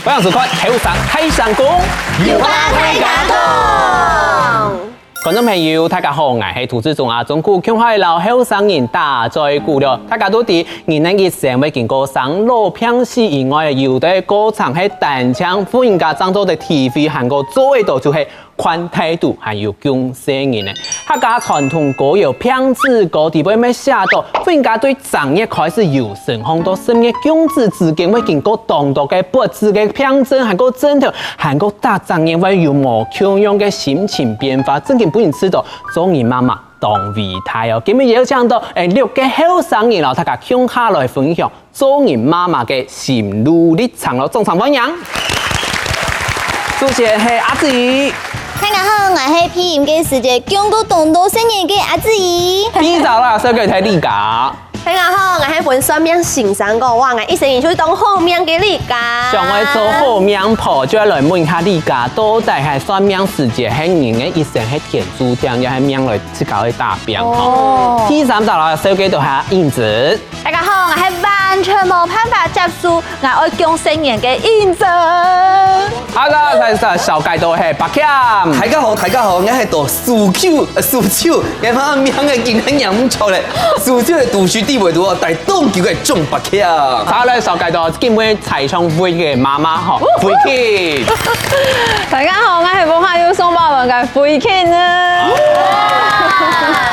欢迎收看《后山海上讲》，有话太感动。观众朋友，大家好，我是涂志忠啊。中国强海老后山人大在鼓了，大家都知，人能一生要经过上路평시以外，有的歌唱係單槍，富人家漳州的 TV 韓國做一道就係寬態度，還有強聲人呢。客家傳統歌謠평子歌地位咩寫到，富人家對產業開始有成好多深嘅種子之間，會經過當道嘅不知嘅평真，韓國真頭，韓國大產業會有冇強樣嘅心情變化，真嘅不能知道，做人媽媽當備胎哦。今日也有講到6個後生人咯，大家向下來分享做人媽媽嘅心路歷程咯，眾場歡迎。主持人係阿子怡。大家好，我係披鹽嘅時節，中國東道新年嘅阿子怡。第一集啦，所以佢睇呢架。大家好，我係本身面先生個，我係一生就當好命嘅你家。想我做好命婆，就要來問下你家，到底係算命時節，係人嘅一生係天注定，又係命來去搞去大病吼。第三集啦，手機度係英子。大家好，我係完全冇辦法接受我愛講新年嘅英子。好啦，係小街道係白強。大家好，我係做蘇手，嘅媽命嘅健康人唔錯咧，蘇手嘅讀書地位多，但當叫佢中白強。好啦，小街道今晚彩唱會嘅媽媽嗬，慧卿。大家好，我係武漢要送包文嘅慧卿啊。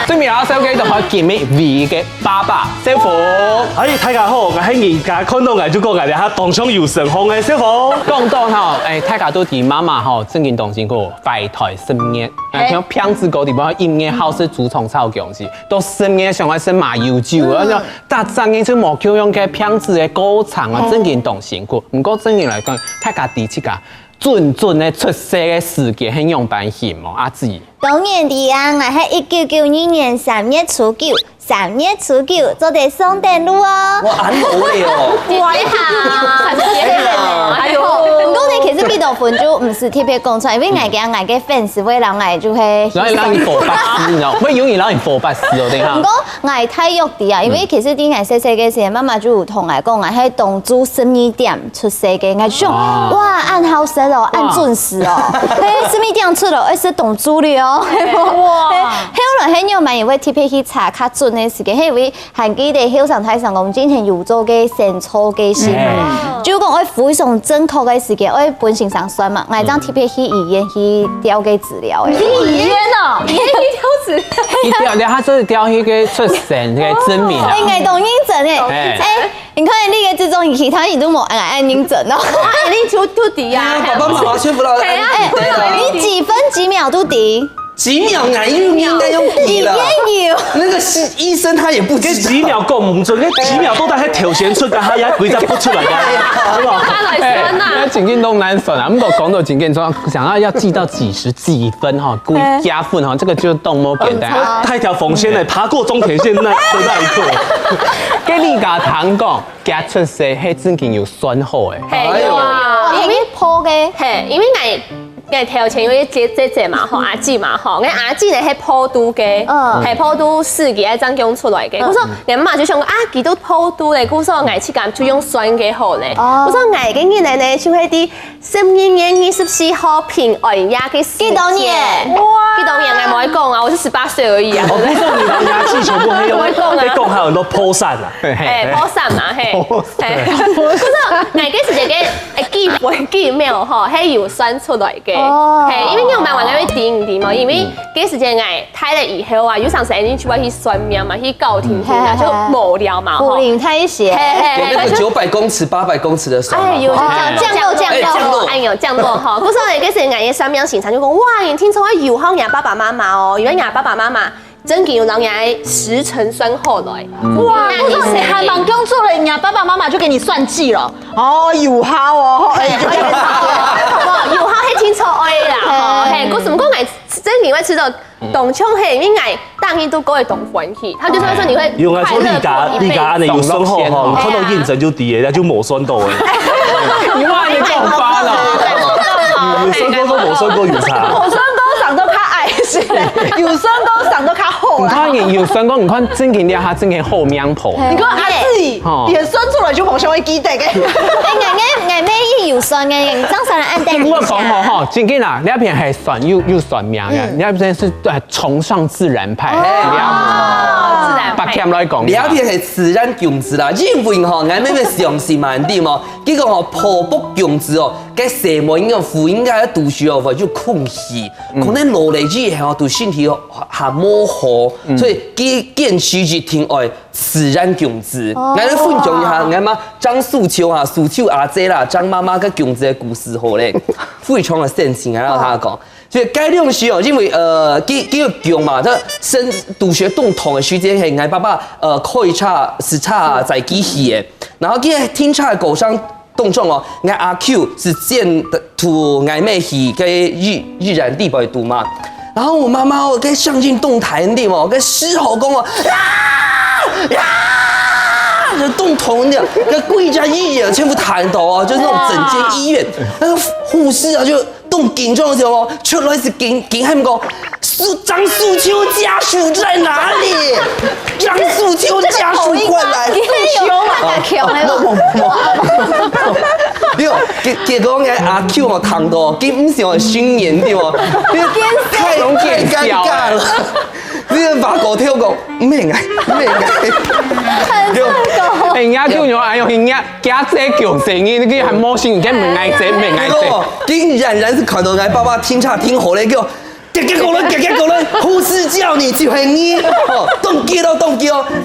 對面啦，手機度可以見面 V 嘅爸爸小虎。大家好，我係人家看到我就講我哋嚇當場有成功嘅小虎。講到吼，大家都知媽媽吼，正經當時個拜台生日，像평子歌地方音樂好是主創超強勢，到生日上海生馬悠久啊，大張嘅就冇叫用嘅평子嘅歌唱啊，正經當時個，唔過正經來講，大家第一個準嘅出世嘅時間係用辦險哦，阿子。當年的啊，我係1992年3月初9做地送電路哦。哇，很好嘅哦。哇，你好，很節日哎呦，不過呢，其實呢度分就唔是特別講出來，因為我嘅粉絲會讓我就係。所以讓你佛巴斯，你知道？會有人讓你佛巴斯哦，等下。不過我係太弱啲啊，因為其實啲我細細嘅時候，媽媽就有同我講，我係當初12點出世嘅，我就想哇，按好食哦，按準時哦，12點出咯，是當初了哦。哇！後來很有蠻也會特別去查較準嘅時間，因為韓記的後上台上講之前有做嘅先錯嘅事，就講我非常正確嘅時間，我本性上算嘛，我係當特別去醫院去調嘅資料嘅。醫院哦，醫院去調資料。你調，你下次調迄個出生嘅證明啊。我當認真誒，你看你嘅這種其他人都冇按認真哦。你出敵啊！爸爸媽媽全部都你幾分幾秒都敵。幾秒應該用筆了。那個醫生他也不知道。幾秒夠唔準，幾秒都喺條線出㗎，佢鬼就不出來㗎，係嘛？那警警都難算啊！不過講到警警說，想要記到幾十幾分哈，故意加分哈，這個就多麼簡單。他一條縫線咧，爬過終點線那一刻。跟你家堂講，加出世係真經有算好誒。係啊，因為破嘅，係因為我頭前有啲姐嘛吼，阿姊嘛吼，我阿姊咧係普渡嘅，係普渡4個張供出來嘅。我說我媽就想講啊，佢都普渡咧，我說我去咁就用算嘅好咧。我說我嘅囡仔咧就係啲12月24號平安夜嘅幾多年？哇！幾多年我冇去講啊，我是18歲而已啊。我不說你的牙齒全部係用，你講還有很多鋪散啊。鋪散嘛，係。我說我嘅時嘅記秒吼係有算出來嘅。係，因為我買完嗰啲點嘛，因為嗰時間我睇了以後啊，有上時你去去算命嘛，去搞聽聽啊，就無聊嘛。武林太邪。有那個900公尺、800公尺的算嘛。哎，有降落，哎呦降落哈！嗰時候嗰時我嘅算命現場就講，哇，你聽說有好人爸爸媽媽哦，原來爸爸媽媽。真嘅要人家時辰算好來，哇！你還蠻工作了，人家爸爸媽媽就給你算計了。哦，有效哦，有效係聽錯愛啦，係嗰時唔講係真你会吃到董秋黑，因为当一都勾会董欢喜，他就是会说你会用来说你家安尼有酸后吼，看到验证就低的，那就冇酸豆的。你话你讲发了，有酸豆都冇酸豆有差。我酸高长都较矮些，有酸高长都较厚啊。你看你有酸光，你看真给俩，他真给后面婆。你看阿姊也酸出来就冇想会记得嘅。哎，咩有酸嘅，张三人按蛋我讲吼，真给啦，那边还酸又酸命嘅，你那边是崇尚自然派。自然白天来讲，两片是自然种植啦，因为吼，俺妹妹相信嘛，对吗？结果吼破布种植哦，该什么应该福应该读书哦，就空隙，可能落嚟之后对身体下模糊，所以建持就挺爱自然种植。俺咧分享一下，俺妈张素秋啊，素秋阿姐啦，张妈妈个种植的故事好咧，非常的神奇，俺让他讲。所以该用时哦，因为几个强嘛，这读学动统的时间系俺爸爸开叉时差在机器的，然后佢听差狗商动作哦，俺阿 Q 是见的土俺妹去个日染地白读嘛，然后我妈妈哦跟上进动台的哦，跟狮吼讲哦就动统的，跟贵家医院全部弹头哦，就是那种整间医院，那个护士啊就动紧张的时候哦，出来是紧他们讲，张素秋家属在哪里？张素秋家属快来！结果俺阿 Q 哦谈到，佢唔是我训练对哦，太尴尬了。你把狗跳讲，咩爱？人家叫我哎呦，人家家姐叫声音，你还冇心，你唔爱姐，唔爱姐。竟然是看到俺爸爸听差听好咧叫。结果咧，护士叫你就系你，动机咯，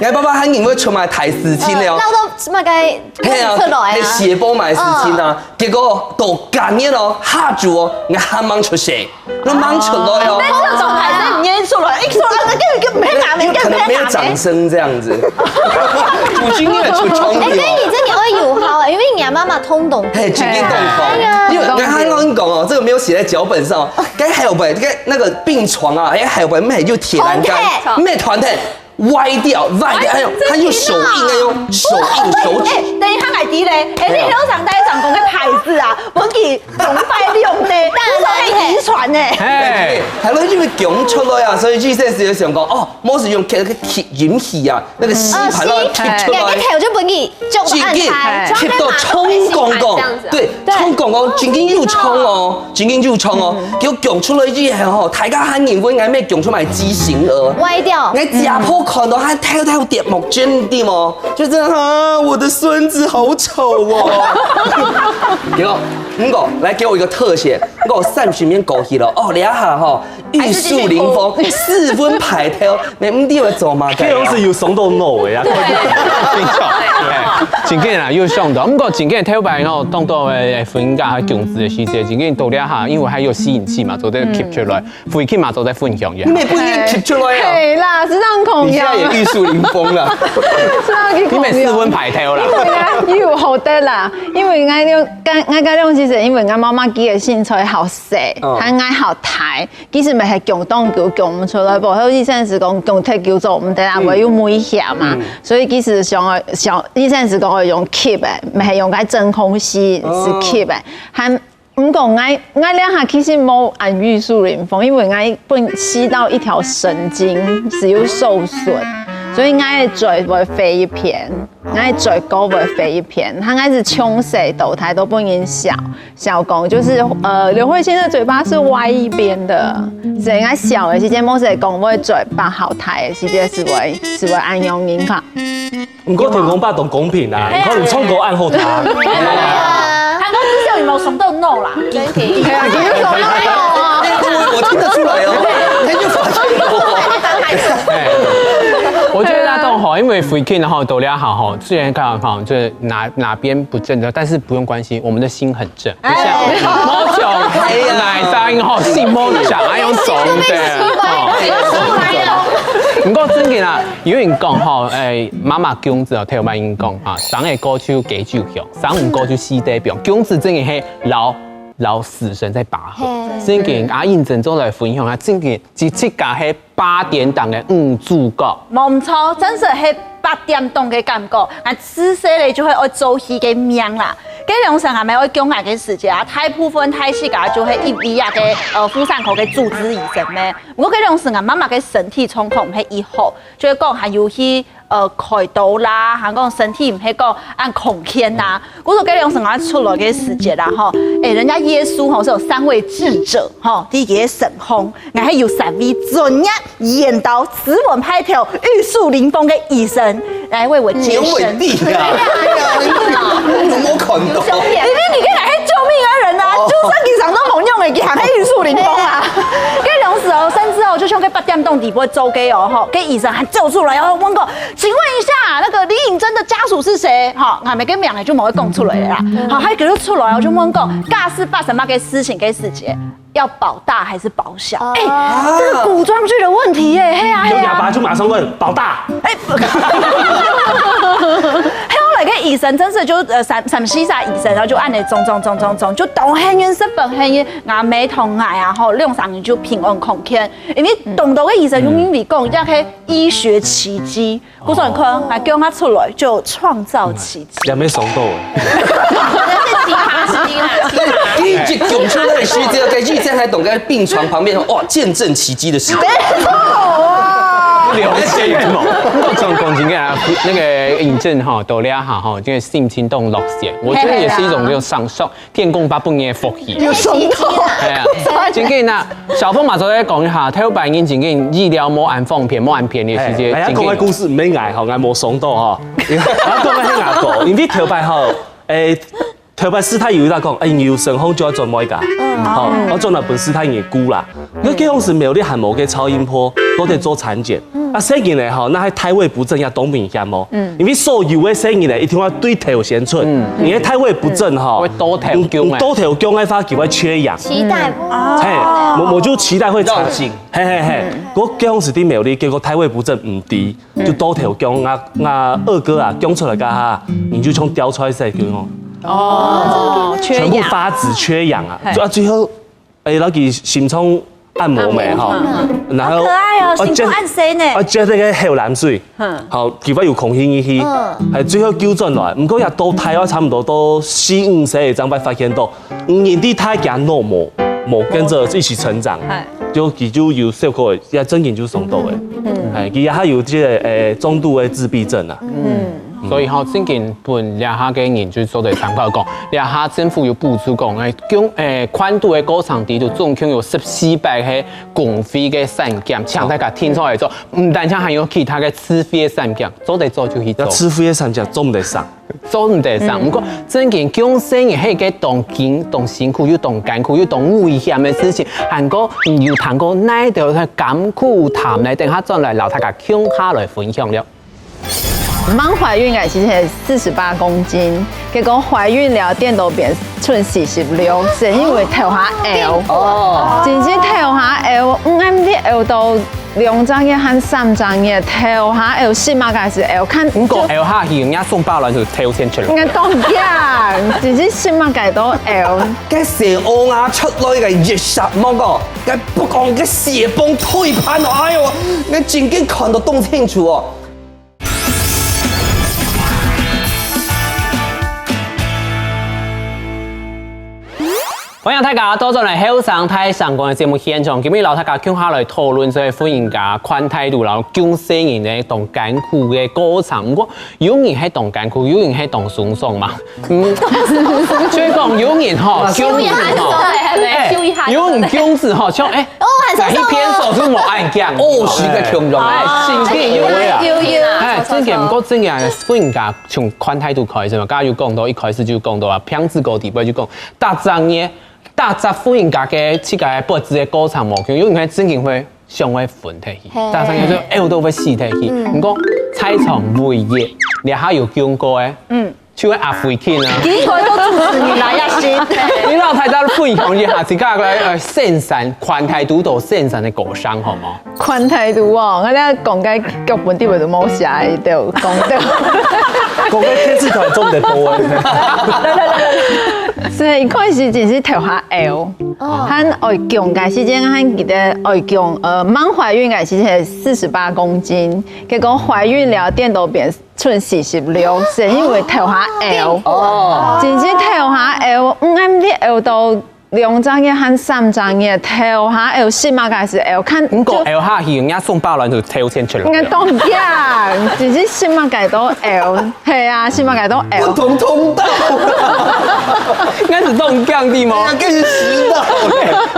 俺爸爸喊你们出埋抬事情了。闹到什么该出来啊？血波埋事情啊，结果到今年咯，吓住哦，俺喊忙出血，那忙出来哦。这种还是你出来，一出来那个没拿没可能没有掌声这样子。主经验出冲哎，跟你这你会友好，因为你妈妈通懂。嘿，经验洞口。因为刚刚跟你讲哦，这个没有写在脚本上，该还有本该那个病床啊，还有本咩就铁栏杆，咩团体歪掉，还有手印那种手指。等于他买低嘞，你通常在长工的牌子啊，我给崇拜用呢，但是遗传呢。哎，系咯，因为讲出来啊，所以即阵时想讲哦，冇是用那个引起啊，那个吸盘咯吸出来。那条就不给就按开，吸到冲公公，对，冲公公，真紧又冲哦，叫讲出来之后吼，大家喊认为俺咩讲出来畸形儿，歪掉。俺家婆看到他跳跌木真的嘛，就这样啊，我的孙子好丑哦。结果，来给我一个特写，我30面过去了，哦，两下哈，玉树临风，4分排头，你唔知会做嘛？这种是有爽到脑的呀。真紧啦，又上到，不过真紧跳摆吼，当到分家还种子的时节，真紧到了下，因为还有吸引器嘛，做在 keep 出来，回去嘛做在分享呀。你不应该 keep 出来啊？对啦，是让恐你现在也玉树临风了，是让去你每4分排头啦。伊有好得啦，因为俺用其实因为俺妈妈记的身材好细，还爱好抬，其实咪系强动球强唔出来，无好医生是讲强踢球做唔得啦，会有危险嘛，所以其实医生是讲会用 keep 的，咪系用个真空吸是 keep 的，还。唔讲，我两下其实冇按玉树临风，因为我本吸到一条神经是有受损，所以我的嘴会飞一片，我的嘴沟会飞一片，他开始冲水抖台都不能小公就是刘慧欣的嘴巴是歪一边的，所以我小的时间冇是讲我嘴巴好抬的时间是会按用音卡。唔过天公爸懂公平啦，可能冲狗按后他。韩国之秀有没有怂到 no 啦？真挺。对啊，你有什么啊？我听得出来哦，他就发现我。我觉得那种吼，因为 free king 然后都俩好吼，虽然刚好就是哪边不正的，但是不用关心，我们的心很正，不像猫脚奶沙吼，心猫脚还用肿的。不过真嘅啦，有人讲吼，妈妈姜子哦，听我因讲啊，上个歌手给酒香，上唔歌手四代表，姜子真嘅系老老死神在拔河。真嘅阿印证中来分享下，真嘅这七家系8点档的主角。冇错，真是系8点档嘅感觉，自细咧就会爱做戏嘅命啦。嗰兩成係咪愛講下嘅事情啊？大部分睇戲嘅就係一啲嘅婦產科嘅主治醫生咩？我嗰兩成啊，媽媽嘅身體狀況唔係醫好，就係講係要去開刀啦，係講身體唔係講按控天呐。我說嗰兩成啊出來嘅事情啦，嗬，人家耶穌嗬是有3位智者，嗬，第一個神空，然後有3位專業演到斯文派頭、玉樹臨風嘅醫生來為我接生。我看到。你跟來係救命恩人啊！就算佢上都冇用嘅，佢還係玉樹臨風啊！跟當時哦，甚至哦，就像佢8點鐘底部走嘅哦，哈，跟醫生還救出來，然後問過，請問一下，那個李穎珍的家屬是誰？哈，還沒跟名嘅就冇會講出來啦。好，還佢就出來，我就問過，家是發生乜嘅事情嘅事情？要保大還是保小？哎，這個古裝劇的問題耶，嘿呀，有啞巴就馬上問保大。哎。後來個醫生真是就陝西醫生，然後就按你種，就當幸運是本幸運，牙尾同牙啊，後兩三年就平安康健。因為懂到個醫生用英語講，叫佢醫學奇蹟。我說你看，還叫他出來就創造奇蹟。有咩爽到？奇葩事情啦，奇葩。一直講出那個事，只有在醫生還懂在病床旁邊，哇，見證奇蹟的事。沒錯啊！了解嘛？我從講真嘅啊，那個認證哈，到了下哈，這個性情動落線，我覺得也是一種叫上上天公發本嘅福氣。有爽到。係啊，真嘅嗱，小鳳馬上咧講一下，睇白眼真嘅醫療冇按放片，冇按片嘅時間。係啊，講嘅故事唔係捱吼，捱冇爽到嗬。我講嘅係牙膏，因為頭擺吼，頭擺師太有在講，有神風就要做咩㗎？好，我做那本師太嘅菇啦。我嗰陣時沒有啲汗毛嘅超音波，都得做產檢。啊，細件咧吼，那係胎位不正也懂明顯冇？因為所有嘅細件咧，一定要對頭先出，你嘅胎位不正吼，會多頭莖，多頭莖嘅話就會缺氧。期待不？我就期待會長緊。嘿，我嗰陣時啲苗栗結果胎位不正唔低，就多頭莖二哥啊莖出來噶哈，你就從掉出來細莖哦。哦，全部發紫缺氧啊！最後那個心臟按摩咩哈，然後可愛哦，心臟按誰呢？我覺得個後藍水，好，結果有空氣去，係最後糾正來，唔過也到胎我差唔多都4-5歲嘅，將被發現到5年啲胎佢冇跟着一起成長，就佢就有小可也真研究送到嘅，係佢也還有即個中度嘅自閉症啊。所以吼，最近本兩下嘅研究所對參考講，兩下政府有補助講，寬度嘅高場地圖總共有14百個公費嘅產檢，請大家聽出來做，唔單止還有其他嘅自費嘅產檢，做得做就去做。自費嘅產檢做唔得上，做唔得上。不過真件講生嘅係個當緊、當辛苦又當艱苦又當危險嘅事情，韓國有談過哪條嘅甘苦談咧？等下再來留大家聽下來分享了。忙懷孕其實係48公斤，結果懷孕了電都變寸46，是因為頭下 L， 真正頭下 L， 啱啲 L 到2張嘢和3張嘢，頭下 L 起碼開始 L 看，唔過 L 下去人家送包來就頭先出嚟。應該當樣，真正起碼改到 L。cái蛇ô啊出來嘅熱殺麼個，cái不講cái蛇幫推盤哎呦，你真經看到東清楚哦。歡迎大家多咗嚟後生睇相關嘅節目現場，今日留大家聽下來討論咗歡迎家寬態度，然後講生人嘅當艱苦嘅過程。不過有人係當艱苦，有人係當順爽嘛。所以講有人吼，修一下係咪？修一下。有人講字吼，像一篇手就冇按講，是個強弱真嘅有啊。真嘅唔過真嘅歡迎家從寬態度開始嘛，剛剛有講到一開始就講到啊，평治高地位就講大張嘅。大雜歡迎家嘅設計佈置嘅過程無窮，因為真嘅會上會分體去，大張嘅就 L 都會死體去。唔過菜場每日你下有講過嘅，像阿飛天啊，幾個都支持你啦，一先。你老太太分享一下自家嘅聖山寬態度到聖山嘅故鄉好冇？寬態度哦，我哋講嘅腳本啲位都冇寫，就講到。讲个电视台做唔得多诶。所以开始就是头下腰，和外强嘅时间，和记得外强满怀孕嘅时间48公斤，结果怀孕了电都变寸46，是因为头下腰，真是头下腰，啱啲腰都。2張嘅和3張嘅頭下腰細嘛，還是腰看。唔過腰下去人家送8輪就抽籤出嚟。應該當樣，只是細嘛計到腰，係啊，細嘛計到腰。不同通道，應該是當降啲嘛。梗係遲到。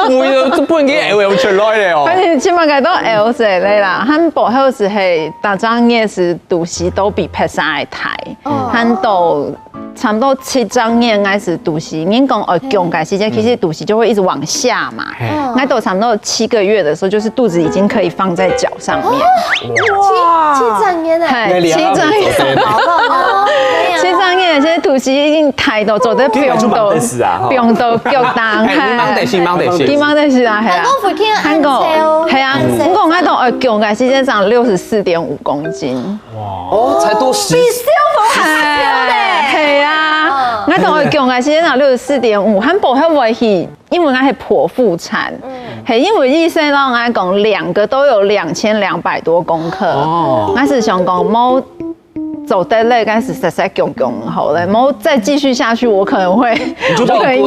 會就半幾腰出來咧哦。反正細嘛計到腰之類啦，和背後是係大張嘅是肚臍都比拍生嘅大，和到。差不多7張應該是肚臍，您講強嘅時間，其實肚臍就會一直往下嘛。那到差不多7個月的時候，就是肚子已經可以放在腳上面。哇，7張嘢咧，7張嘢，7張嘢，現在肚臍已經抬到做得병到腳當，基本得是啊，係啊。韓國係啊，我講喺度強嘅時間長64.5公斤。哦，才多10。係啊，我同佢講嘅時間64.5，很保險為係，因為我係剖腹產，係因為醫生讓我講2個都有2200多公克，我是想講冇走得累，該是實實強強好咧，冇再繼續下去，我可能會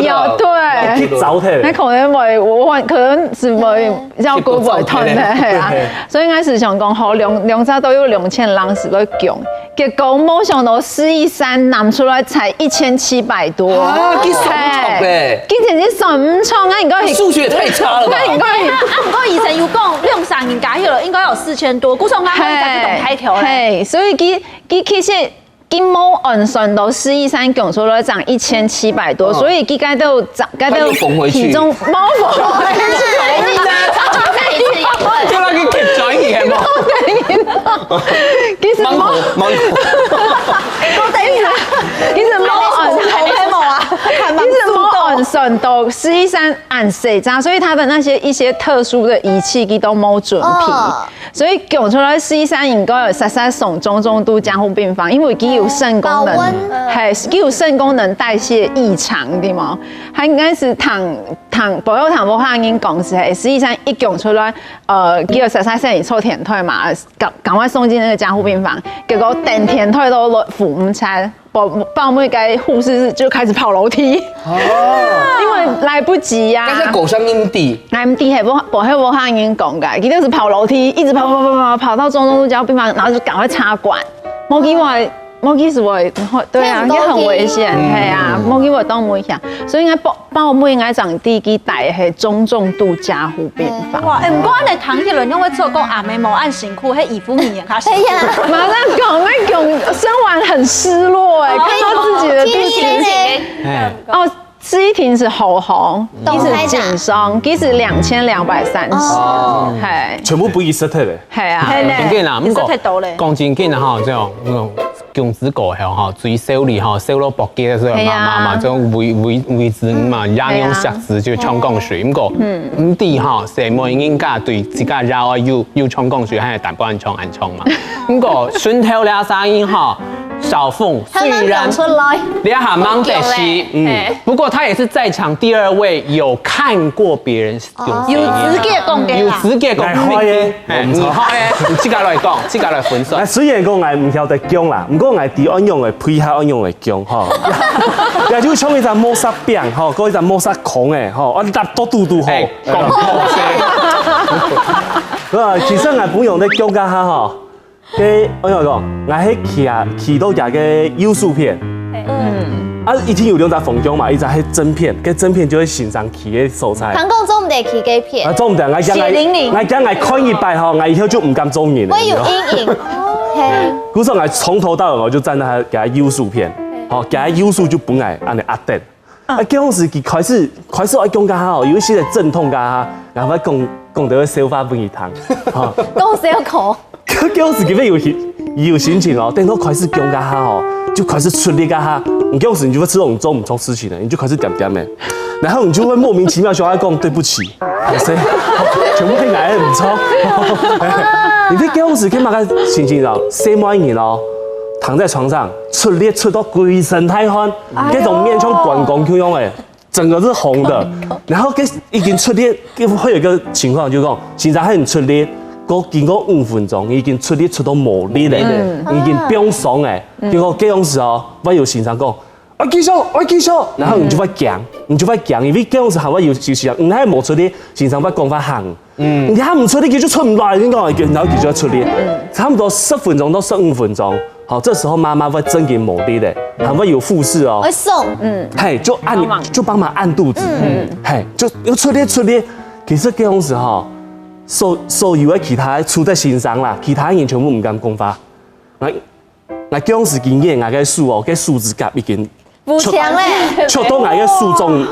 要對，那可能我可能是會腰骨會痛的，係啊，所以我是想講好兩隻都有2000郎是都強。結果冇想到413拿出來才1700多，啊，幾爽錯嘅，幾真是算唔錯啊！應該係數學也太差了吧？不過醫生有講量產應該有應該有4000多，估算啱啱才動態條咧。所以佢其實佢冇按算到413講出來漲1700多，所以佢該都漲，該都體重冇縫回去。叫他去貼轉去係冇？其實冇，其實冇按算到413按4張，所以他的那些一些特殊的儀器佢都冇準備，所以講出來413應該有實送中重度加護病房，因為佢有腎功能，係佢有腎功能代謝異常的嘛，佢應該是保有糖無法因講是係413一講出來，佢有實你抽甜退嘛，趕快送進那個加護病房，結果等甜退都扶唔餐。報妹嘅護士就開始跑樓梯，因為來不及呀。但係狗上陰地，陰地係我已經講嘅，佢就是跑樓梯，一直跑到中度加護病房，然後就趕快插管，冇機會對啊，佢很危險，係啊，冇機會當危險，所以應該報妹應該長第幾代係中重度加護病房。哇，唔過你唐鐵倫因為做工阿妹冇按辛苦，係姨夫面他辛苦。馬上講那種生完很失落看到自己的弟弟哦。詩婷是喉紅，佢是頸傷，佢是2230，係全部不易失體咧。係啊，真緊啦，講真緊啦吼，即種公子狗係吼，最小哩吼，小到搏擊嘅時候，媽媽種位置嘛，養用石子就衝降水，唔過唔啲吼，成門應該對自家繞要衝降水，係大半衝暗衝嘛，唔過順頭倆聲音吼。小鳳雖然你還忙得西，不過他也是在場第2位有看過別人有資格講嘅，有資格講嘅，唔好嘅，自家來講，自家來分析。雖然講我唔曉得講啦，不過我啲按用嘅配合按用嘅講吼，也就像一隻摩薩餅吼，嗰一隻摩薩孔嘅吼，我搭多嘟嘟吼，講好些。其實我本用的講家下吼。我講，我係起到一個優素片，已經有2隻縫獎嘛，一隻係真片，個真片就會欣賞起嘅素材。韓國做唔得起嘅片，做唔得，我看一擺吼，我以後就唔敢做人。我有陰影，故說我從頭到尾我就站在給他優素片，好，給他優素就本來按你壓定。嗰陣時佢開始我講家下，有一些陣痛家下，然後講到消化不易糖，講小口。嗰時佢有心情哦，等到開始講家下哦，就開始出力家下。你嗰時你就會知道你做唔錯事情了，你就開始點點的，然後你就會莫名其妙想要講對不起，全部聽來唔錯。你睇嗰時佢嘛個心情哦，寫滿一年哦。躺在床上出力出到规身太汗，那种面像关公那样的，整个是红的。然后已经出力，会有一个情况就是讲，现在很出力。經過5分鐘，已經出力出到無力咧，已經冰爽誒。結果這種時候，我有先生講，我繼續，然後你就會驚，因為這種時候我有時唔係冇出力，先生會講法行，你還唔出力，佢就出唔來，你講，然後佢就要出力，差不多10分鐘到15分鐘，好，這時候媽媽會增給無力的，還會有護士哦，會送，嘿，就幫忙按肚子，嘿，就要出力，其實這種時候。所有嘅其他出在身上啦，其他人全部唔敢講法。我當時經驗，我嘅數哦，嘅數字甲已經補強咧，出到我嘅數中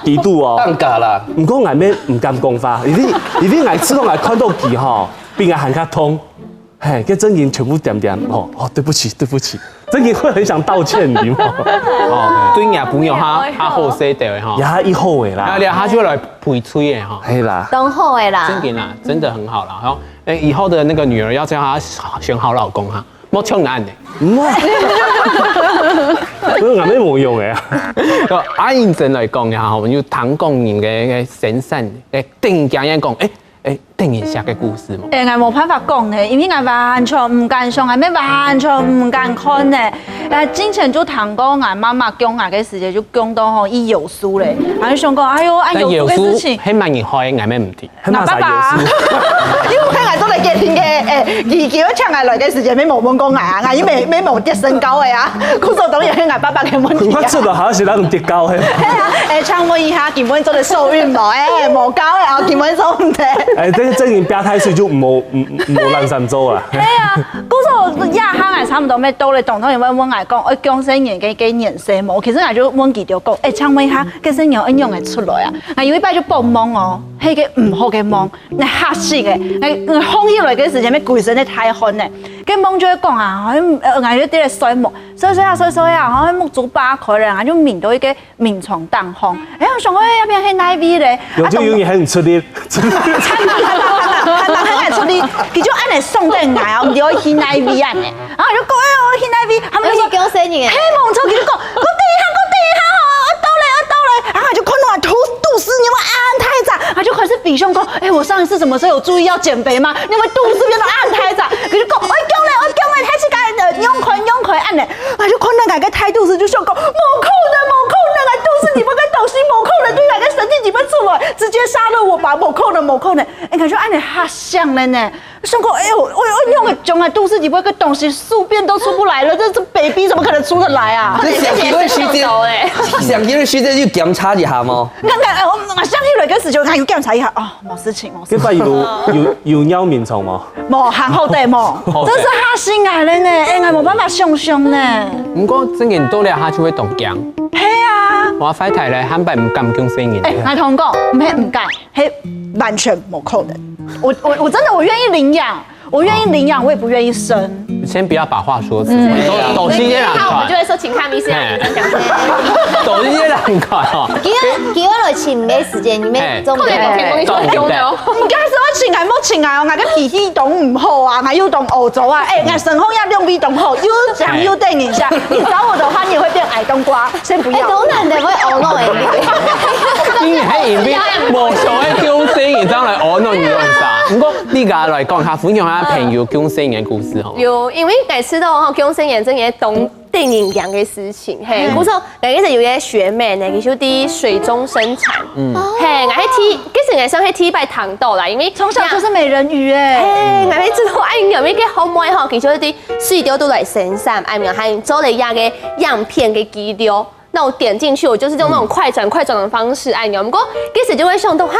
幾度哦。當假啦，唔過我咩唔敢講法，因為我知道我看到佢吼，比我還較痛。嘿，跟真人全部點哦，對不起，真人會很想道歉，你嘛？哦，對牙朋友他好勢的哈，牙一好誒啦，然後他就來陪吹的哈，係啦，當好的啦，真嘅啦，真的很好啦。然後以後的那個女兒要叫她選好老公哈，莫搶眼的。唔啊，我咩冇用嘅啊。阿認真來講呀，我們就談講人嘅神善嘅定講嘢講，定一下嘅故事嘛。我冇辦法講嘅，因為我完全唔敢想，我咩完全唔敢看嘅。之前就談過，我媽媽講我嘅事情就講到吼，伊有書咧，我想講，哎呦，按有書嘅事情，係蠻人開，我咩唔知。我爸爸，因為我都嚟嘅天嘅二叫唱下來嘅事情，咩冇問過我啊，我已咩冇跌身高嘅啊，故作當然係我爸爸嘅問題。我知道下是咱跌高嘅。係啊，唱問一下，根本做嚟受孕冇？冇高嘅，我根本做唔得。這人表態水就冇難三周啦。係啊，嗰時亞蝦係差唔多咩到咧，當然問我講，我講生年嘅年歲冇，其實我就問佢哋講，唱問下，嘅生年應用係出來啊，我有一擺就報夢哦，係個唔好嘅夢，你嚇死嘅，我空起來嘅時陣咩鬼神咧太寒咧，嘅夢就會講啊，我就啲嚟衰木，衰啊，我木做巴佢咧，我就面到一個面床當空，我想我一邊係奶味咧，有就永遠很出力。他出嚟，佢就按嚟送俾我啊，唔知我去奶味按嘅，啊就講我去奶味，他們就講生日嘅，嘿夢臭，佢就講我第一下，我到嚟，然後就看到我肚絲，你們按太窄，他就開始比胸講，我上一次什麼時候有注意要減肥嗎？你們肚絲變到按太窄，佢就講我講咧，睇起來用佢按咧，我就看到我嘅態度是就想講冇空的，我肚絲你們個東西冇空的，對，我嘅神經你們出來，直接殺了我吧，冇空的，我就按你嚇像了呢。想講，我用個種啊，都是你那個東西宿便都出不來了，這 baby 怎麼可能出得來啊？你想幾個時間要檢查一下嗎？我想起來嘅時候，我要檢查一下，哦，冇事情。嗰塊有尿面蟲嗎？冇，還好的冇，真是嚇死我了呢！我冇辦法想象呢。不過真人多了，他就會動驚。係啊。我快睇咧，肯定唔敢講聲音。我同講，唔敢，係完全冇可能。我真的我願意領養，我也不願意生。先不要把話說死，抖心些兩塊。我們就會說，請看密室講抖心些兩塊哈。叫我來請嘅時間，你咩中嘅？唔該，我請我冇請啊，我個脾氣都唔好啊，我又懂歐洲啊，我生活要兩邊都好，又講又等一下。你找我的話，你會變矮冬瓜，先不要。當然會惡弄嘅。竟然喺入邊無上嘅叫聲，然之後嚟惡弄你啥？不過呢個來講下分享下朋友叫聲嘅故事吼。有，因為我知道吼，叫聲也真係懂電影樣嘅事情，嘿，故說我其實有啲學妹呢，其實啲水中生產，嘿，我喺踢，其實我想喺踢拜糖豆啦，因為從小就是美人魚誒，嘿，我喺知道哎有咩嘅好唔好？其實啲水雕都嚟生產，哎呀，還做了一樣嘅樣片嘅資料。那我點進去，我就是用那種快轉的方式按鈕。不過，其實就會想到哈，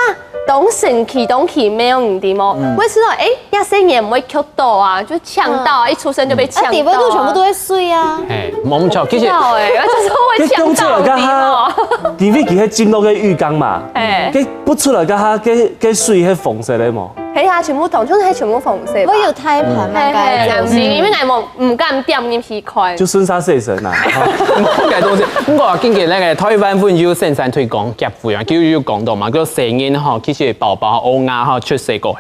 當神奇沒有唔掂哦。為什麼？一聲嘢唔會吸到啊，就嗆到啊，一出生就被嗆到。底部都全部都會碎啊。冇錯，其實我就是會嗆到唔掂哦。因為佢係浸到個浴缸嘛，佢不出來個水係紅色的嘛。嘿下全部同，就是嘿全部粉色。我有胎盘嘛，该不是，因为俺唔敢点你皮块。就孙沙细神啊，冇計多先。咁我話經過呢個台灣本要生產推廣協會啊，叫要講到嘛，個成因嗬，其實寶寶歐亞嗬出世過後，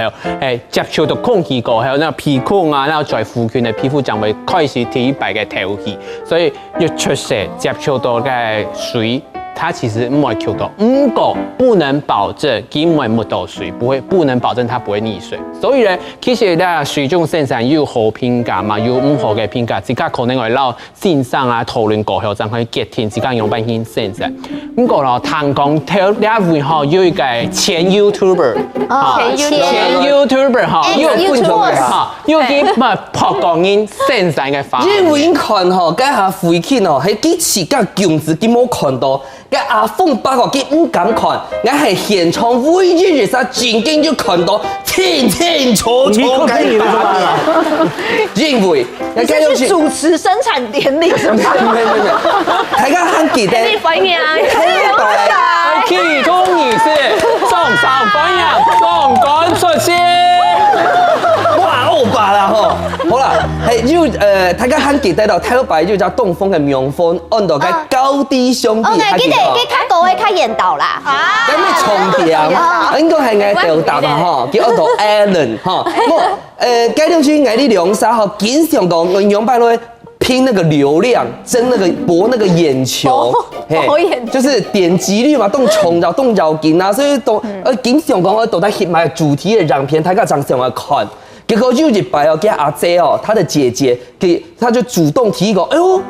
接觸到空氣過後，那個皮膚啊，然後在附近嘅皮膚就會開始體白嘅透氣，所以一出世接觸到嘅水。它其實唔會吸到，不能保證因為沒到水，不能保證它不會溺水。所以咧，其實咧水中生產有好評價嘛，有唔好嘅評價，自家可能會撈線上啊討論過後，就可以決定自家用辦法生產。咁個咯，香港睇呢一位嗬，有一個前 YouTuber， 前 YouTuber 嗬，有觀眾嘅嗬，有啲乜學講音生產嘅法。因為看嗬，家下回去哦，喺幾次甲鏡子佢冇看到。阿鳳爸個佢唔敢看，我係現場唯一嘅時候，真正就看到清清楚楚嘅畫面。因為你是去主持生產典禮是嗎？沒，大家很記得。你分享，祈恭儀式，送上分享，送趕出先。哇，歐巴啦吼，好啦，係要大家很記得到，睇到擺就叫東風嘅명分，按到嘅高低兄弟。我記得佢卡各位卡引導啦。咁你重點，應該係我調答嘛吼，叫我做 Alan 吼。我該兩句我啲兩沙吼，經常講我用擺落拼那個流量，爭那個博那個眼球，就是點擊率嘛，動衝着動腳筋啊，所以都經常講我都在翕埋主題嘅樣片，大家常常來看。結果有一擺哦，叫阿姐哦，她的姐姐她就主動提過，哎呦，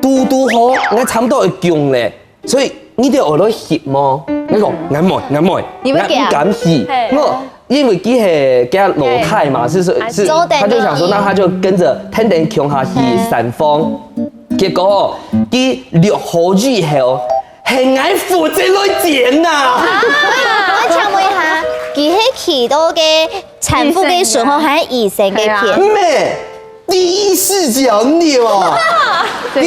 嘟嘟好，我差唔多會用咧，所以你哋學到翕麼？我講我唔敢翕，我因為佢係叫老太嘛，是他就想說，那他就跟着天天窮下翕散風，結果佢6號之後係愛負責來剪啊！我請問一下，佢喺期到嘅產婦嘅時候係醫生嘅片？咩？第一視角你哦，所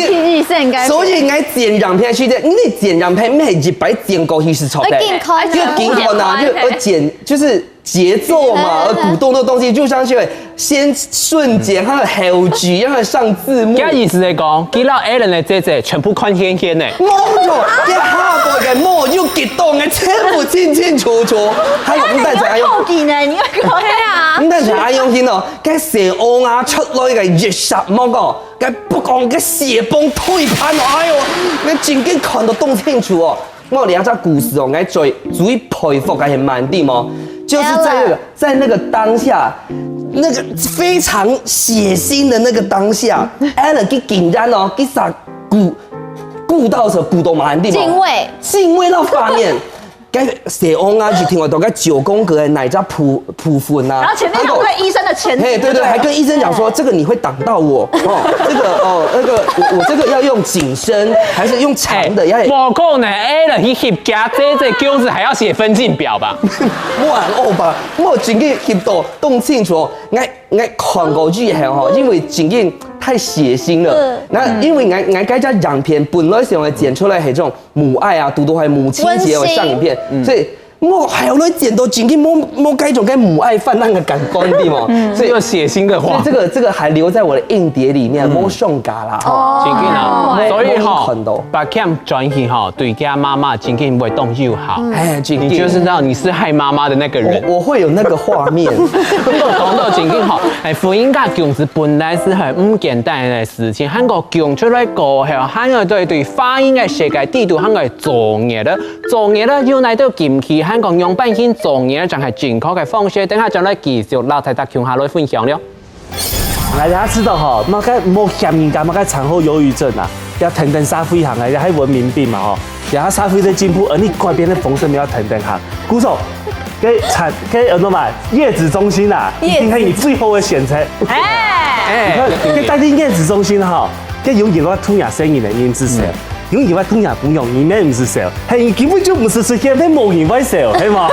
以我剪樣片去的，你剪樣片咩一擺剪過去是錯的，就緊看啊，就剪就是節奏嘛，鼓動的東西就像是先瞬間，還有後句，然後上字幕。咁意思嚟講，見到 Alan 嘅姐姐全部看天天咧。冇錯，一下部嘅幕要激動嘅，全部清清楚楚。還有唔單止係後記呢，你要講啊？唔單止係用見哦，嘅蛇王啊出來嘅熱殺麼個，嘅不講嘅血崩推盤哦，哎呦，我真嘅看到動清楚哦。我哋有隻故事哦，我最佩服嘅係慢啲嘛。就是在那個當下，那個非常血腥的那個當下，Alan 佢竟然哦，佢殺顧到時候顧到蠻啲嘛，敬畏到畫面。跟蛇王啊，去聽我讀個9宮格的哪隻普粉啊，然後前面有對醫生的前對，還跟醫生講說，這個你會擋到我哦，這個哦那個我這個要用緊身還是用長的？我可能 Alan 去翕家這鏡子還要寫分鏡表吧？我吧，我真嘅翕到動清楚，我看過之後吼，因為真嘅太血腥了。那因為我該隻樣片本來想要剪出來係這種母愛啊，嘟嘟係母親節的上影片，所以我還有來剪到真嘅冇該種嘅母愛泛濫嘅感覺啲嘛，所以有血腥的話，這個還留在我的硬碟裡面，冇上架啦。真嘅啊，所以哈，把 cam 轉去哈，對家媽媽真嘅會動又好，你就是知道你是害媽媽的那個人，我會有那個畫面。講到真嘅哈，婦嬰家鏡子本來是很唔簡單嘅事情，韓國鏡出來過後，韓國對發音嘅世界地圖，韓國做嘢咧要嚟到禁期。香港用辦先做嘢就係正確嘅方式，等下將來繼續撈太大強下來分享了。大家知道吼，冇嫌人家，冇該產後憂鬱症啊，要騰騰沙飛行啊，要喺文明病嘛吼，然後沙飛的進步，而你改變的風聲要騰騰行。鼓手，給什麼月子中心啊，一定係你最後的選擇。給帶進月子中心哈，給永遠都突然聲音的音質聲。永遠話突然不容易，咩唔是笑，係根本就唔是件咩無人會笑，係嘛？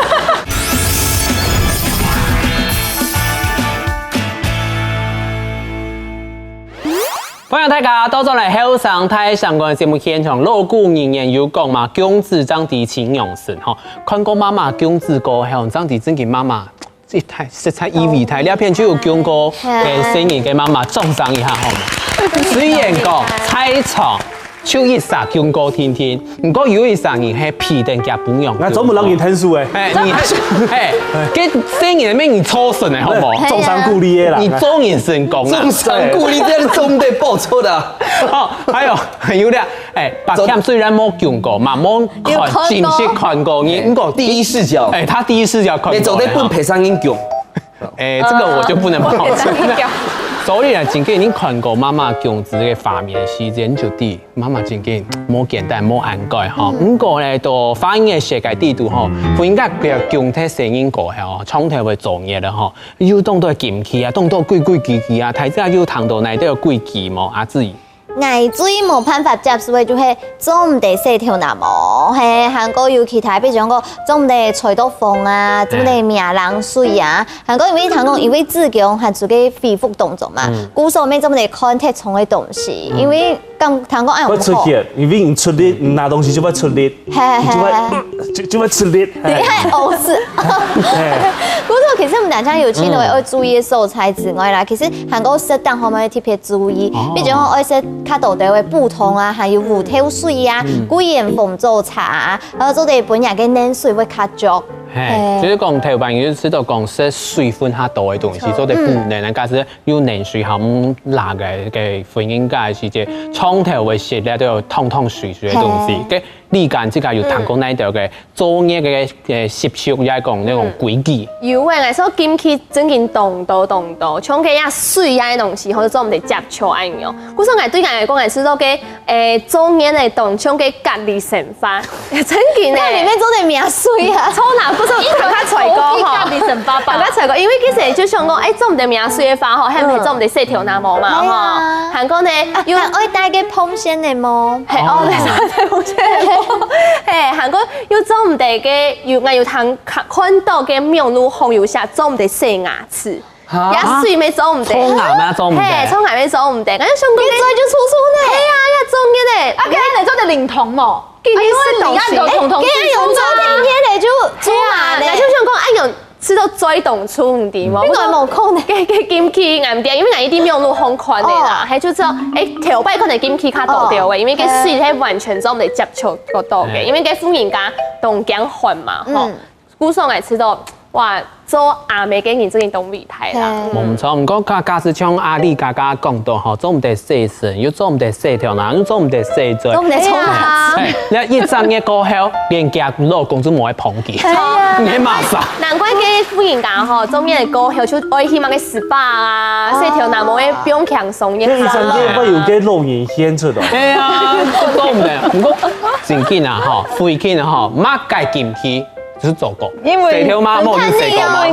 歡迎大家到咗嚟後生台相關節目現場，老古人言有講嘛，姜子長得情陽神哈，看過媽媽姜子過後，長得真嘅媽媽一台食材依味台，了片就有经过给新年给妈妈重赏一下好吗？虽然讲菜场。手艺啥经过天天，不过有一啥人系皮等加不用。那总不能你天数哎，你给新年面你抽笋的好不好？重伤故立的啦，你终年成功了，重伤故立这样总得报仇的。哦，还有咧，白天虽然冇见过，嘛冇看正式看过，你不过第一视角，他第一视角看过。你走在本陪上音讲，这个我就不能保证。所以啊，真嘅你看过妈妈姜子嘅画面时间就啲，妈妈真嘅冇简单冇涵盖哈。不过咧，到发音嘅世界地图吼，不应该俾姜體聲音過吼，從頭會做嘢啦吼。要當到劍氣啊，當到鬼奇啊，睇下要談到內都有鬼奇冇阿志。愛水冇辦法接受嘅就係做唔得細條那麼，係韓國有其他，比如講做唔得吹到風啊，做唔得命冷水啊。韓國因為談講因為自強係自己恢復動作嘛，故所咩做唔得 contact 重嘅東西，因為咁談講按唔好。因為你出力，你拿東西就會出力，就會出力。你係惡事。故所其實唔單止有錢人要注意素材之外啦，其實韓國適當可唔可以特別注意，比如講愛食。卡道地位不同啊，還有胡挑水啊、古鹽風做茶啊，然後做哋本人嘅冷水會較足。就是講頭版要知道講是水分較多嘅東西，做哋本人假使要冷水含辣嘅反應嘅時節，窗頭會食咧都有湯水嘅東西。嘅呢間之間要談講呢度嘅做嘢嘅習俗，也係講呢種規矩。有誒，我說金器整件動到，像嘅呀水啊嘅東西，或者做唔哋接觸安樣。故所我對人嚟講係是做嘅做嘢嘅動，像嘅隔離成法，整件咧。裡面做啲咩水啊？粗嗱，故所頭家才講嗬，隔離成法吧。頭家才講，因為其實就想講，做唔哋咩水嘅法嗬，係唔係做唔哋細條那模嘛嗬？韓國呢要愛戴嘅蓬線嘅模，係我哋戴蓬線嘅模。韓國要做唔哋嘅，要看到嘅苗路紅油下做唔哋細牙齒。也水咪做唔得，沖牙咩做唔得？沖牙咪做唔得，咁上個月就粗粗呢。係啊，一做嘅咧，啊，你做得靈童喎，今年是董事，今日用做天天嚟就做牙咧，就想講哎用吃到最動粗唔掂喎，邊個冇空呢？嘅金器硬啲，因為硬啲苗路紅款嘅啦，係就知道頭擺可能金器較多掉嘅，因為嘅水係完全做唔嚟接觸嗰度嘅，因為嘅婦人家動講混嘛，嗬，古上係吃到哇。做阿妹嘅人真係懂美態啦，冇錯。唔過假使像阿里家家講到嗬，做唔得細神，又做唔得細條嗱，又做唔得細嘴，做唔得沖牙。你一陣嘅過後，連家老公都冇喺捧佢，你馬上。難怪嘅婦人家嗬，做咩過後就愛起碼嘅SPA啊，細條嗱冇嘅不用強鬆嘅。醫生嘅不有嘅露營顯出嚟。係啊，做唔得。唔過正經啊嗬，婦人啊嗬，乜計劍氣。就是做過，因為條馬冇你食過嗎？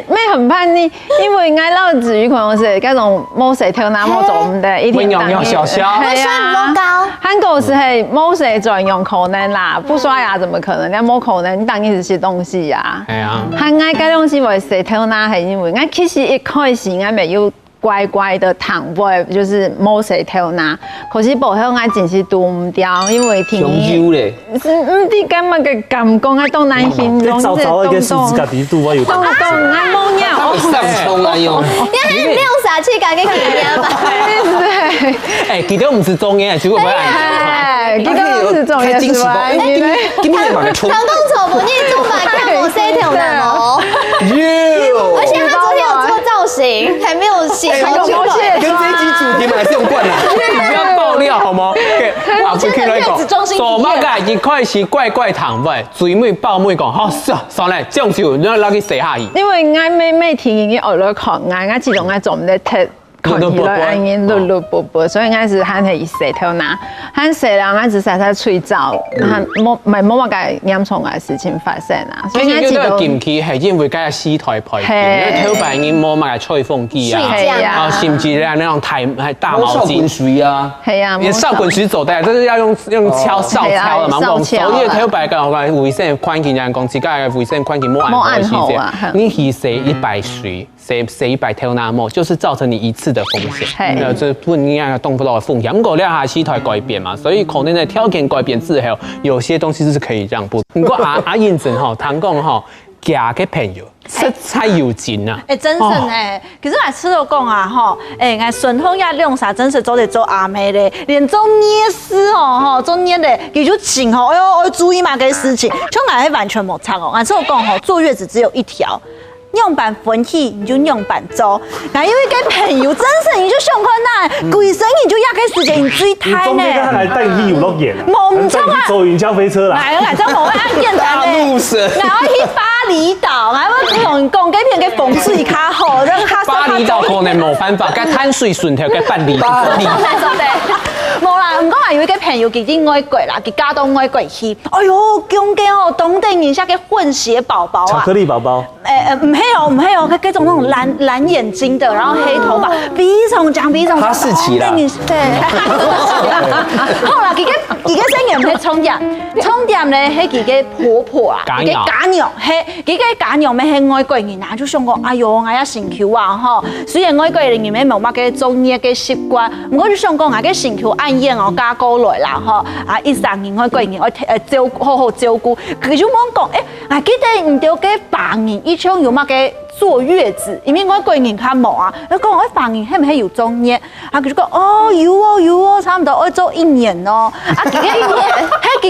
咩很叛逆，因為我老子與可能是嗰種冇食條那麼做唔得，一定當然。小小，為什麼唔高？韓國是係冇食專用可能啦，不刷牙怎麼可能？你冇可能，你當然是食東西呀。係啊，韓愛嗰東西為食條那係因為我其實一開始我沒有。乖乖的糖味，就是冇食條那，可是不後我真是度唔掉，因為聽香咧，唔知咁乜嘅感覺，我當難形容。早早嘅數字家己度我有。懂，我冇尿。上衝啊用。你係尿啥去搞個體驗嘛？佢都唔是中醫，只不過係，佢都唔是中醫，是吧？今天買個衝。成功錯不，你做法看我細條那麼。而且他昨天有做造型，還沒有洗頭出來。跟這一集主題還是有關啦。你不要爆料好嗎？啊，不聽你講。做乜嘅？一開始怪糖味，嘴尾爆尾講，好算了，這樣就你拉去洗下去。因為我每天已經學咗看，我自動我做唔得睇。看起來安然綠綠薄薄，所以我是喊係洗頭拿，喊洗了我只曬曬吹澡，冇乜個嚴重嘅事情發生啊。所以我知道近期係因為嗰個洗台排片，因為頭髮已經冇乜吹風機啊，甚至咧那種係大毛巾水啊，係啊，你少滾水做得，就是要用敲掃敲的嘛，講所以頭髮個衛生環境人講，自家嘅衛生環境冇安好嘅時節，你去洗100水。洗100條那麼，就是造成你一次的風險，這不應該動不到的風險。不過你下洗台改變嘛，所以可能在條件改變之後，有些東西是可以讓步。不過阿英子哈，唐講哈。嫁嘅朋友色彩有劲啊！真是哎，可是俺吃肉讲啊吼，俺顺丰也用啥，真是做得做阿妹嘞，连做捏丝哦吼，做捏的，你就紧吼，哎呦，我注意嘛这事情，就俺完全没差哦。俺吃肉讲吼，坐月子只有一条。样板分析你就样板走，那因为跟朋友真是你就上困难，鬼神你就压开时间你追胎呢。他来带你去游乐园，猛冲啊！坐云霄飞车啦。来这我会按电台大陆神，然后去巴厘岛，然后同讲这片嘅风水较好，让他巴厘岛可能冇办法，该碳水顺条该办理。巴厘岛冇啦，唔讲话，因为个朋友已经爱过啦，佢家都爱过去。哎呦，中间哦，东顶一下个混血宝宝啊，巧克力宝宝。唔系哦，佢种那种蓝眼睛的，然后黑头发，比种长比种。哈士奇啦。对。好啦，佢个声音唔系充电咧，系佢个婆婆啊，佢个假娘，系佢个假娘咩？系外国人啊，就想讲，哎呦，我也成球啊，吼！虽然外国人入面冇乜嘅做嘢嘅习惯，唔过就想讲，我嘅成球按宴哦，加過來啦，嗬！啊，一三年開貴年，我好好照顧。佢就冇講，我記得唔到嘅白年，以前有乜嘅坐月子，因為我貴年佢冇啊。佢講我白年係咪係要做嘢？啊，佢就講哦，有哦，差唔多我做1年咯。啊，佢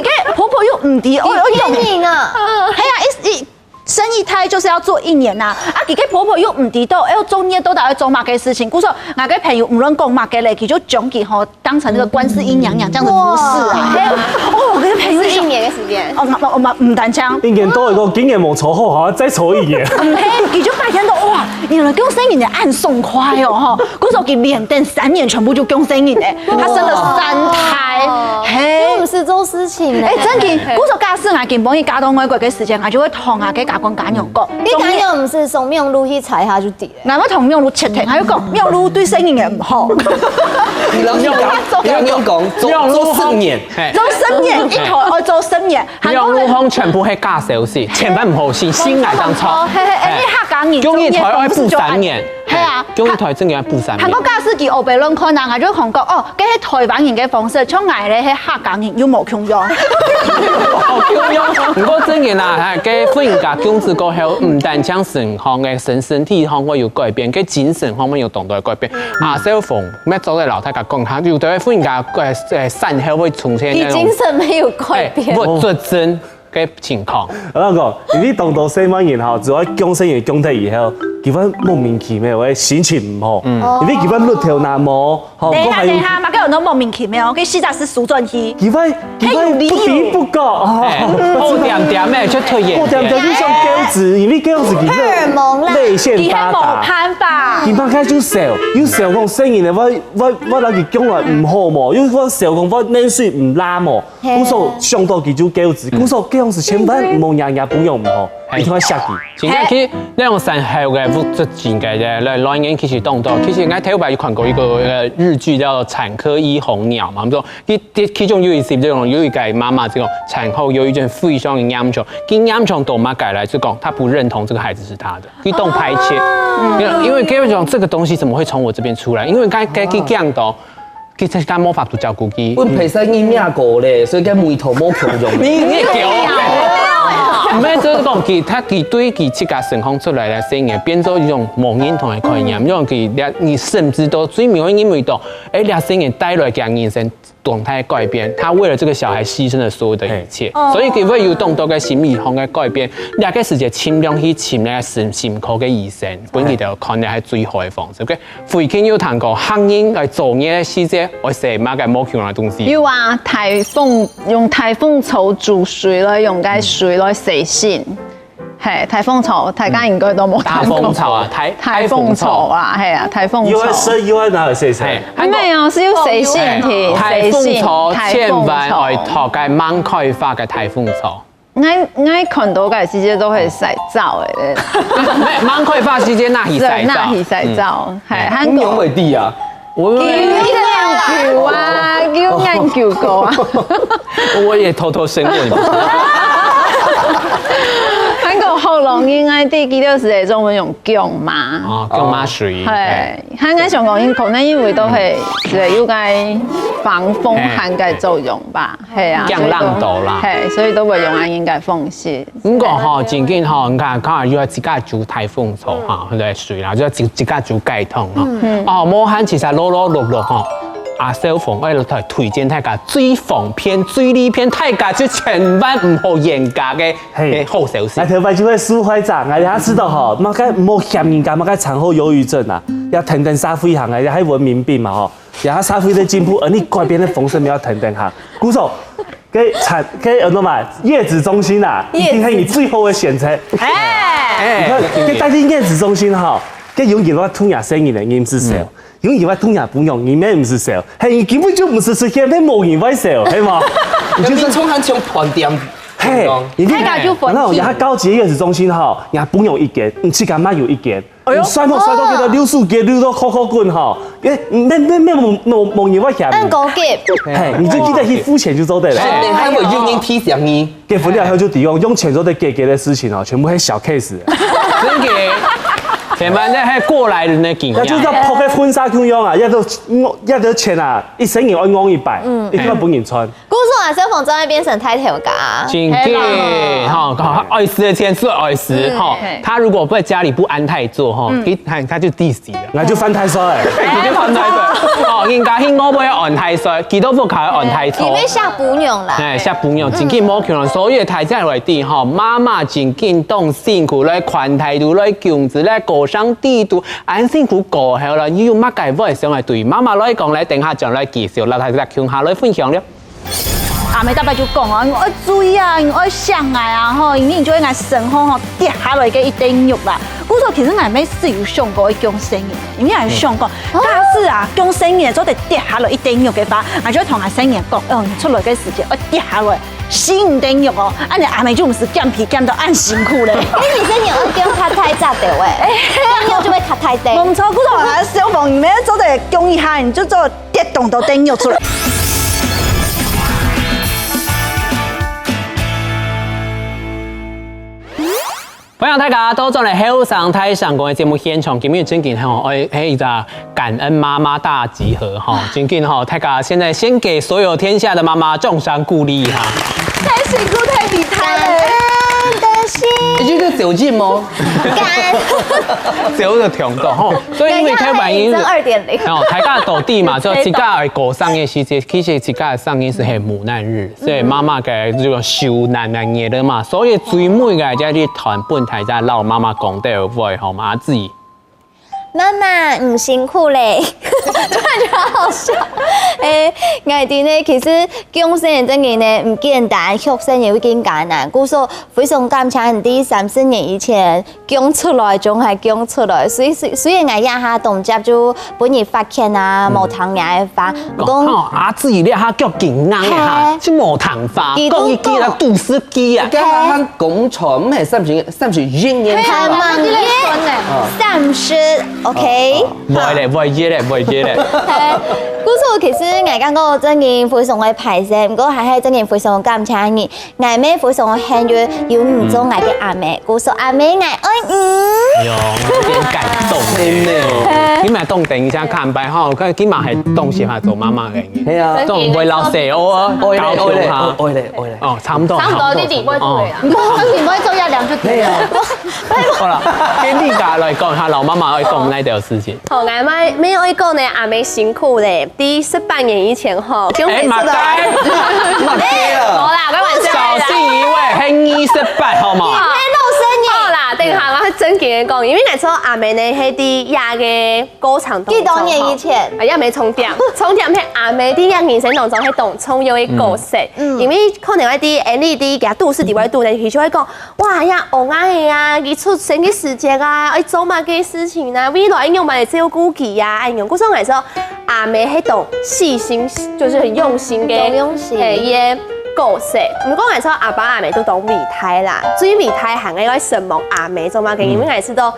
嘅婆婆又唔啲，我用1年啊，係啊，生一胎就是要做1年呐，啊，佢嘅婆婆又唔知道，要做嘢都要做乜嘅事情。故說我嘅朋友無論講乜嘅咧，佢就將佢吼當成那個觀世音娘娘這樣子服侍啊。哦，我嘅朋友1年嘅時間。我唔單槍。1年多一個，竟然冇籌好，好再籌1年。唔係，佢就發現到哇，原來供生人嘅按送快哦，哈！故說佢連等3年全部就供生人咧，他生了3胎，嘿，不是做事情咧。真嘅，故說假使我見幫佢加到外國嘅時間，我就會同下嘅。講假娘講，你假娘唔是送廟路去踩下就跌咧。嗱，我同廟路切停，喺度講廟路對生意嘅唔好。你講做4年，做10年一台，我做10年。廟路行全部係假消息，千萬唔好信，先捱當錯。你客家人，中一台要補3年。係啊，中一台真嘅要補3年。韓國假使佢歐北論可能係咗韓國哦，佢係台灣人嘅方式，從嚟咧係客家人要冇強用。唔過真嘅啦，嘅忽然間公子過後，唔單將身項嘅身體項會有改變，嘅精神方面有動作改變。阿小鳳咩做嘅老太家講，他有對忽然間散後會出現那種。精神沒有改變。不做真嘅情況。我講，你動到細蚊然後，只要講生完講得以後，佢翻莫名其妙嘅心情唔好，你佢翻綠條那麼，等下，馬家有都莫名其妙，佢實在是輸轉去。佢翻不比不覺，好點點咩出退嘢，好點點你像餃子，因為餃子佢荷爾蒙啦，淚腺發達，冇辦法。佢翻開就笑，有笑講生完咧，我來佢講話唔好麼，因為我笑講我冷水唔拉麼，咁所以上到佢就餃子，咁所以餃子千萬冇日日保養唔好，一定要殺佢。真係佢呢種產後嘅物質真嘅啫，來年其實動到，其實我睇過看過一個日劇叫《產科醫紅鳥》嘛，咁說其中有一集這種有一個媽媽這種產後有一件非常嘅嚴重，跟嚴重到媽改來就講，她不認同這個孩子是她的，佢動排斥，因為佢講這個東西怎麼會從我這邊出來？因為該佢講到。其實間魔法都照顧佢。我皮生意咩過咧，所以間眉頭冇強用。你叫唔係就是講佢對佢自家身控出來嘅聲音變做一種冇認同嘅概念，因為佢你甚至都最明顯因為到，倆聲音帶來嘅人生動態改變，他為了這個小孩犧牲了所有的一切，所以佢會有動到嘅心理上嘅改變。倆個時間盡量去尋咧心科嘅醫生，本佢就看咧係最好嘅方式。佢父親有談過，行人嚟做嘢嘅時節，我食乜嘅冇強嘅東西。有啊，用颱風草煮水來用嘅水來洗身。係颱風草，大家應該都冇大風草啊，颱風草啊，係啊，颱風草。又喺洗，又喺哪裡洗洗？沒有，是要洗身體。颱風草千萬要學嘅芒開花嘅颱風草。我看到嘅時節都係洗澡嘅。芒開花時節那係洗澡。那係洗澡，係。咁樣為啲啊？叫研究啊，叫研究過啊。我也偷偷生過。喉咙应该第几条是会中文用姜嘛？哦，姜妈水。系，香港上讲因可能因为都系是有cái防风寒嘅作用吧，系啊，降浪度啦，系，所以都會用應該風扇。不過吼，最近吼，你看，看要自家煮台風草哈，佢哋水啦，就自家煮雞湯哈。哦，武漢其實落落吼。阿小鳳為了推薦大家水防篇、水利篇，大家就千萬唔好嚴格嘅好小事。頭擺就會輸會長，大家知道吼，唔該唔好嫌人家，唔該產後憂鬱症啊，要騰騰沙飛行啊，要喺文明病嘛吼，然後沙飛的進步，而你改變的風聲要騰騰行。鼓手，給什麼葉子中心啊，一定係你最後的選擇。你看，給帶進葉子中心吼，給永遠我吞下聲音的，你唔是誰？永遠我吞下不用，你咩唔是誰？係根本就唔是實現，咩冇人會誰，係嘛？你就是從佢從盤點。嘿，大家就分然後它高級的葉子中心吼，也不用一件，你去幹嘛有一件？甩到叫做溜樹葉，溜到扣棍吼，咩冇人會嫌。按高級。嘿，你就記得去付錢就做得了。你還會用人提醒你，結婚了後就抵用錢做的給的事情哦，全部係小 case。真嘅。前面咧係過來人嘅經驗，就是要撲個婚紗咁樣啊，一到錢啊，一生人愛昂100，你根本本人穿。姑說啊，小鳳真係變成太條架。真嘅，哈，20的錢是20，哈，他如果在家裡不安泰做，哈，他就地死了，那就犯太歲，佢就犯太歲，哦，人家興我不要按太歲，佢都不靠按太錯，因為下不用啦，下不用，真緊冇可能，所以大家來啲，哈，媽媽真緊動辛苦來款態度來強子來過上地度，安辛苦過後啦，要乜計會上來對媽媽來講來，等下將來繼續，來大家強下來分享了。阿妹大伯就講啊，我注意啊，我想愛啊吼，因為你就會愛身後吼跌下來嘅一頂肉啦。故說其實阿妹是有想過去講生意，因為係想講，假使啊講生意做得跌下來一頂肉嘅話，我就同阿生意講，出來嘅時間我跌下來4-5頂肉哦，安尼阿妹就唔是減皮減到按辛苦咧。你其實你要叫卡太雜的喂，你就會卡太低。冇錯，故說啊，小鳳你咩做得講一下，你就做跌動到頂肉出來。歡迎大家都進嚟後上台上講嘅節目現場，今日真緊吼，喺一個感恩媽媽大集合哈，真緊吼，大家現在先給所有天下的媽媽重賞鼓勵哈。太辛苦太厲害了。你這個酒精嗎？酒的強度吼，所以因為台灣因2.0，哦，大家到底嘛，就自家嘅過生嘅時節，其實自家嘅生日是係母難日，所以媽媽嘅這個受難嘅日了嘛，所以最尾嘅就係團本大家老媽媽講得會好嘛自己。媽媽唔辛苦咧，突然覺得好笑。我哋呢其實講生嘅真嘅呢唔簡單，學生也會更艱難。故說非常感謝人哋30年以前講出來，仲係講出來。雖然我一下動作就本日發現啊，無糖嘢發。講啊自己咧，下腳勁硬嘅嚇，即無糖化，講一記啦，杜斯基啊。而家喺工廠唔係30年係嘛？30。OK，唔會咧，唔會嘢咧，唔會嘢咧。故說其實我感覺真嘅非常嘅排斥，不過係真嘅非常感謝你。我妹非常幸運有唔做我嘅阿妹，故說阿妹我愛你。哎呦，有點感動嘅。今日當定下看白吼，佢今日係當時係做媽媽嘅。係啊，都唔會老蛇我啊，愛咧，哦，差唔多。差唔多啲點會做嚟啊？唔可以做一兩就對啦。好啦，跟呢家來講下老媽媽愛講呢條事情。好，我媽咩愛講呢？阿妹辛苦咧，第18年以前吼，誒，麥雞，好啦，開玩笑啦。小心一位，係28好冇？好啦，等下我真嘅講，因為那時候阿妹呢喺啲亞嘅歌唱當中，幾多年以前？阿妹重點係阿妹啲亞人生當中喺當中有一個角色，因為可能一啲呢啲嘅都市地位度咧，佢就會講，哇呀，我愛啊，佢出生嘅時間啊，愛做乜嘅事情啊，未來應用埋嚟照顧佢啊，應用嗰種嚟說，阿妹喺度細心，就是很用心嘅，嘅角色。唔講嚟說，阿爸阿妹都當備胎啦，最備胎行嘅嗰啲神夢阿妹做乜嘅，因為係知道。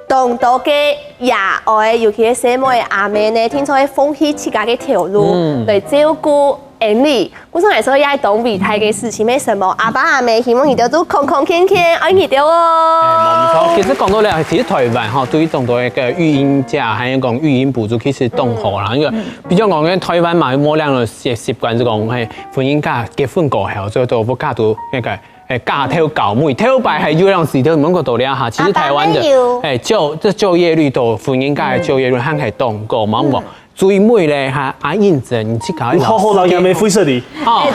當到嘅廿愛，尤其係細妹嘅阿妹呢，聽說係放棄自家嘅條路嚟照顧演你，我上来说要懂比台嘅事情，咩什么阿爸阿妹希望你哋都空空天天愛你哋哦。冇錯，其實講到咧，其實台灣哈對於眾多嘅育嬰假，還有講育嬰補助，其實動好啦。因為比較講嘅台灣嘛，冇兩個習慣就講係婚姻假結婚過後，最多不嫁到那個。嫁頭搞妹，頭擺係有兩時都唔講道理啊！其實台灣的就業率到婚姻假嘅就業率還係動過嘛冇。最妹咧哈阿英子，你去搞一好好老爺妹灰色的，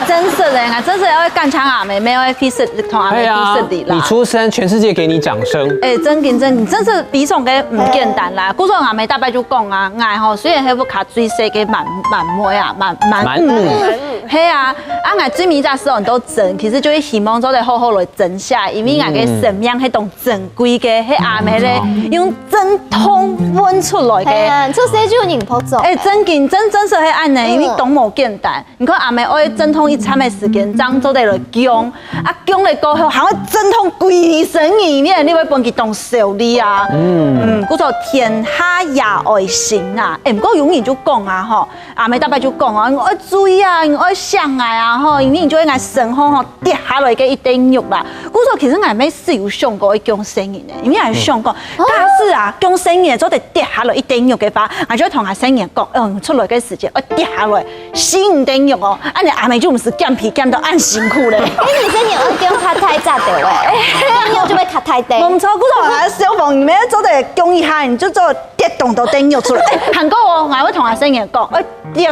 真是的，真是要干搶阿妹，沒有灰色同阿妹灰色的啦。你出生，全世界給你掌聲。真是比上嘅唔簡單啦。古說阿妹大伯就講啊，愛吼雖然係不卡最細嘅滿妹啊，滿係啊，愛最尾隻時候都整，其實就會希望做嚟好好來整下，因為愛嘅生命係當整貴嘅，係阿妹咧用真通溫出來嘅，這些就人婆做。真是係安尼，因為懂無簡單。你看阿妹愛陣痛一餐嘅時間，爭做嚟來供，供嚟過後，還會陣痛規身意面，你會幫佢當受理啊。叫做天下也愛心啊。不過永遠就講啊，吼，阿妹大伯就講啊，我愛注意啊，我愛相愛啊，吼，因為你就會愛生活吼跌下來嘅一定肉啦。叫做其實阿妹是有想過供生意嘅，因為係想過，假使啊供生意做得跌下來一定肉嘅話，我就會同阿生意講。出來嘅時間，我跌下來，死唔定肉哦。安尼阿妹就唔是減皮減到按辛苦咧。你生年我叫卡太雜的喂，你就要卡太低。冇錯，嗰度喺消防裡面做得供一下，你就做跌動到頂肉出來。韓國我會同阿生意講，我跌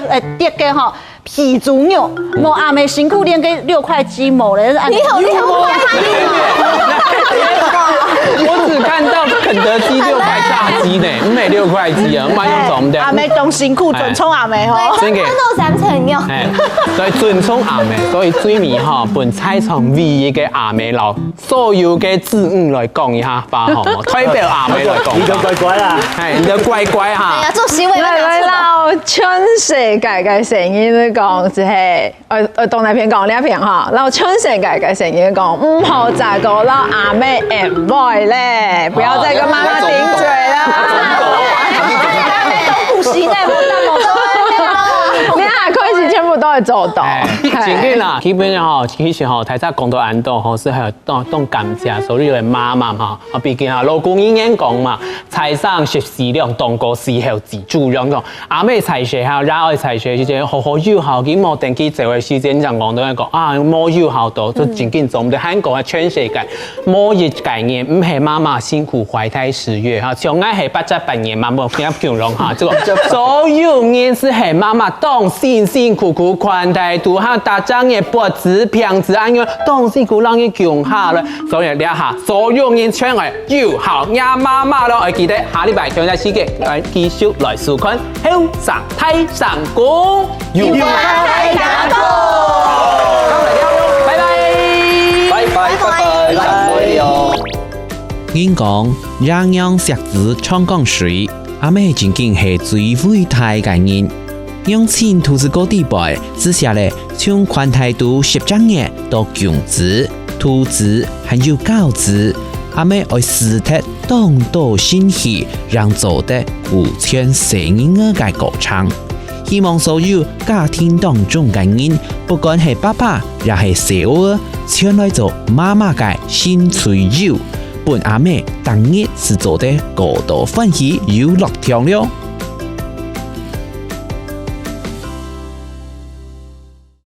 嘅嗬皮豬肉，冇阿妹辛苦練嘅6塊雞毛咧。你好厲我只看到肯德基6塊炸雞呢，唔係6塊雞啊，唔係用做唔得。阿妹當辛苦尊重阿妹嗬，真嘅。都3層肉。所以尊重阿妹，所以最尾哈，本菜場唯一嘅阿妹佬，所有嘅字來講一下吧，好冇？代表阿妹來講。你就乖乖啦，係你就乖乖哈。係啊，做行為要講出來。全世界嘅成語都講，就係當那篇講呢一篇哈，然後全世界嘅成語講，唔好再講啦阿妹 and boy 咧，不要再跟媽媽頂嘴啦。都不行咧，冇你下開始全部都係做到。真嘅啦，基本上吼，其實吼，睇下講到安度吼，是係當感謝，所以嚟媽媽哈，畢竟啊，老公已經講嘛，菜上食適量，當個時候自主量講，阿妹菜色哈，然後菜色就係好好有效，佢冇定期做嘅時間就講到一個啊，冇有效到，就真緊做唔到。韓國係全世界冇一概念，唔係媽媽辛苦懷胎10月哈，從愛係8年嘛，冇咁強容哈，這個所有人是係媽媽當辛辛苦苦寬帶度哈。大家嘅脖子、鼻子安樣，當時佢讓佢強下啦，所以你下所有人全係要好呀媽媽咯，我記得下禮拜強仔時間來繼續來收看後上太上宮，要大家講，拜拜，應講讓錫子唱講水，阿妹真經係最偉大嘅人。用錢投資個地位，之下咧，從寬態度17年到強子、投資還有教子，阿妹愛時刻當到心氣，讓做得無權生兒嘅歌唱。希望所有家庭當中嘅人，不管係爸爸也係小兒，前來做媽媽嘅新隨友，本阿妹當日是做得過度歡喜有樂聽了。